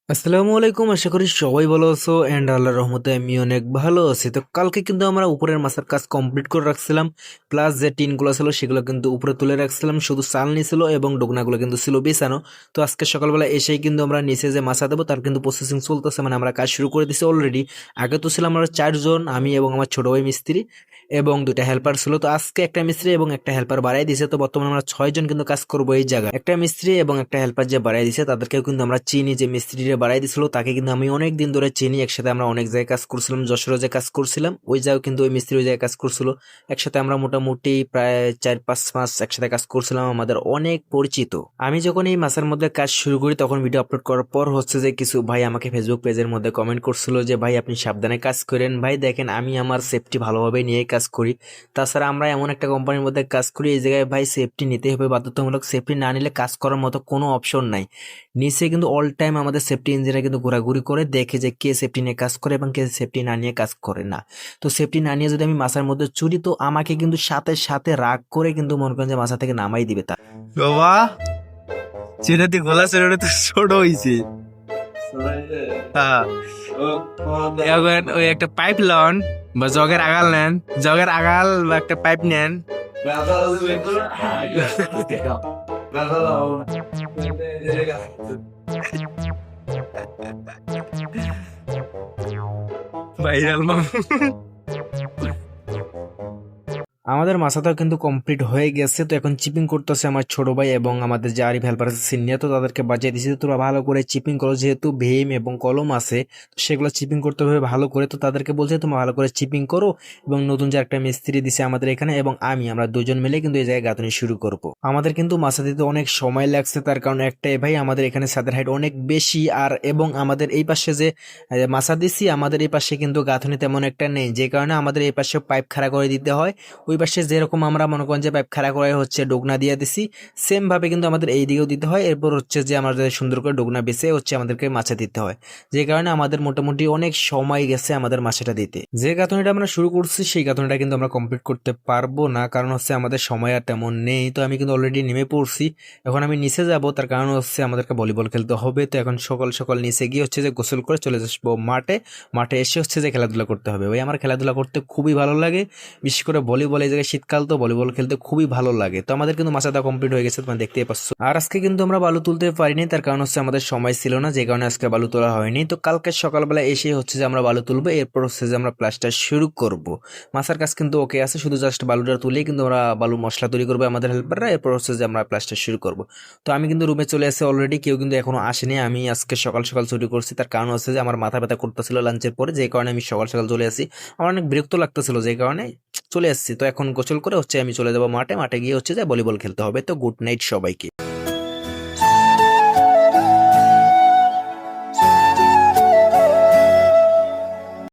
আসসালামু আলাইকুম, আশা করি সবাই ভালো আছো এন্ড আল্লাহর রহমতে আমি অনেক ভালো আছি। তো কালকে কিন্তু আমরা উপরের মাছের কাজ কমপ্লিট করে রাখছিলাম, প্লাস যে টিনগুলো ছিল সেগুলো কিন্তু উপরে তুলে রাখছিলাম, শুধু চালনি ছিল এবং ডোকনাগুলো কিন্তু ছিল বিছানো। তো আজকে সকালবেলা এসেই কিন্তু আমরা নিচে যে মাছা দেবো তার কিন্তু প্রসেসিং চলতেছে, মানে আমরা কাজ শুরু করে দিছি অলরেডি। আগে তো ছিলাম আমরা চারজন, আমি এবং আমার ছোট ভাই মিস্ত্রি এবং দুইটা হেল্পার ছিল। তো আজকে একটা মিস্ত্রি এবং একটা হেল্পার বাড়াই দিয়েছে, তো বর্তমানে আমরা 6 জন কিন্তু কাজ করবো এই জায়গায়। একটা মিস্ত্রি এবং একটা হেল্পার যে বাড়াই দিয়েছে তাদেরকেও কিন্তু আমরা চিনি, যে মিস্ত্রিটা বাড়াই দিছিল তাকে কিন্তু আমি অনেক দিন ধরে চিনি। একসাথে আমরা অনেক জায়গায় কাজ করছিলাম, যশোরে যে কাজ করছিলাম ওই জায়গায় কিন্তু ওই মিস্ত্রি ওই জায়গায় কাজ করছিল। একসাথে আমরা মোটামুটি প্রায় 4-5 মাস একসাথে কাজ করছিলাম, আমাদের অনেক পরিচিত। আমি যখন এই মাসের মধ্যে কাজ শুরু করি তখন ভিডিও আপলোড করার পর হচ্ছে যে কিছু ভাই আমাকে ফেসবুক পেজের মধ্যে কমেন্ট করছিল যে ভাই আপনি সাবধানে কাজ করেন। ভাই দেখেন, আমি আমার সেফটি ভালোভাবে নিয়ে কাজ করি। তাছাড়া আমরা এমন একটা কোম্পানির মধ্যে কাজ করি, এই জায়গায় ভাই সেফটি নিতে হবে বাধ্যতামূলক। সেফটি না নিলে কাজ করার মতো কোনো অপশন নাই। নিচে কিন্তু অল টাইম আমাদের সেফটি ইঞ্জিনিয়ার কিন্তু ঘোরাঘুরি করে দেখে যে কে সেফটি নিয়ে কাজ করে এবং কে সেফটি না নিয়ে কাজ করে না। তো সেফটি না নিয়ে যদি আমি মাথার মধ্যে চুরি, তো আমাকে কিন্তু সাথে সাথে রাগ করে কিন্তু মনে করেন যে মাথা থেকে নামাই দিবে তা। বাবা সেটাতে গলা ছেড়ে তো ছোট হয়েছে। হ্যাঁ, এখন ওই একটা পাইপ লন বা জগের আগাল নেন, জগের আগাল বা একটা পাইপ নেন। ভাইরাল মাম। আমাদের মাছাটাও কিন্তু কমপ্লিট হয়ে গেছে। তো এখন চিপিং করতেছে আমার ছোট ভাই এবং আমাদের যে আরিফ হেল্পার আছে সিনিয়র, তো তাদেরকে বাজিয়ে দিয়েছি তোরা ভালো করে চিপিং করো, যেহেতু ভীম এবং কলম আছে তো সেগুলো চিপিং করতে হবে ভালো করে। তো তাদেরকে বলছে তোমরা ভালো করে চিপিং করো। এবং নতুন যে একটা মিস্ত্রি দিছে আমাদের এখানে এবং আমরা দুজন মিলে কিন্তু এই জায়গায় গাঁথনি শুরু করব। আমাদের কিন্তু মাছা দিতে অনেক সময় লাগছে, তার কারণ একটাই ভাই, আমাদের এখানে ছাদের হাইট অনেক বেশি। আর এবং আমাদের এই পাশে যে মাছা দিছি, আমাদের এই পাশে কিন্তু গাঁথনি তেমন একটা নেই, যে কারণে আমাদের এই পাশে পাইপ খাড়া করে দিতে হয়। ওই পাশে যেরকম আমরা মনে করেন যে পাইপ খাড়া করে হচ্ছে ডোগনা দিয়ে দিছি, সেম ভাবে কিন্তু আমাদের এই দিকেও দিতে হয়। এরপর হচ্ছে যে আমাদের সুন্দর করে ডোগনা বেছে হচ্ছে আমাদেরকে মাছা দিতে হয়, যে কারণে আমাদের মোটামুটি অনেক সময় গেছে আমাদের মাছটা দিতে। যে গাঁথনিটা আমরা শুরু করছি সেই গাঁথনিটা কিন্তু আমরা কমপ্লিট করতে পারবো না, কারণ হচ্ছে আমাদের সময় আর তেমন নেই। তো আমি কিন্তু অলরেডি নেমে পড়ছি, এখন আমি নিচে যাব, তার কারণ হচ্ছে আমাদেরকে ভলিবল খেলতে হবে। তো এখন সকাল সকাল নিচে গিয়ে হচ্ছে যে গোসল করে চলে আসবো মাঠে। মাঠে এসে হচ্ছে যে খেলাধুলা করতে হবে। ভাই আমার খেলাধুলা করতে খুবই ভালো লাগে, বিশেষ করে ভলিবল। এই জায়গায় শীতকাল তো ভলিবল খেলতে খুবই ভালো লাগে। তো আমাদের কিন্তু মাছাটা কমপ্লিট হয়ে গেছে, তোমরা দেখতেই পাচ্ছ। আর আজকে কিন্তু আমরা বালু তুলতে পারিনি, তার কারণ হচ্ছে আমাদের সময় ছিল না, যে কারণে আজকে বালু তোলা হয়নি। তো কালকে সকালবেলা এসে হচ্ছে যে আমরা বালু তুলবো, এরপর হচ্ছে যে আমরা প্লাস্টার শুরু করব। মাছার কাজ কিন্তু ওকে আছে, শুধু জাস্ট বালুটা তুলেই কিন্তু আমরা বালু মশলা তৈরি করবো আমাদের হেল্পাররা, এরপর হচ্ছে যে আমরা প্লাস্টার শুরু করব। তো আমি কিন্তু রুমে চলে আসি অলরেডি, কেউ কিন্তু এখনো আসেনি। আমি আজকে সকাল সকাল ছুটি করছি, তার কারণ হচ্ছে যে আমার মাথা ব্যথা করতেছিল লাঞ্চের পরে, যে কারণে আমি সকাল সকাল চলে আসি। আমার অনেক বিরক্ত লাগতেছিল, যে কারণে চলে আসছি। তো এখন গোসল করে হচ্ছে আমি চলে যাবো মাঠে। মাঠে গিয়ে হচ্ছে যে ভলিবল খেলতে হবে। তো গুড নাইট সবাইকে।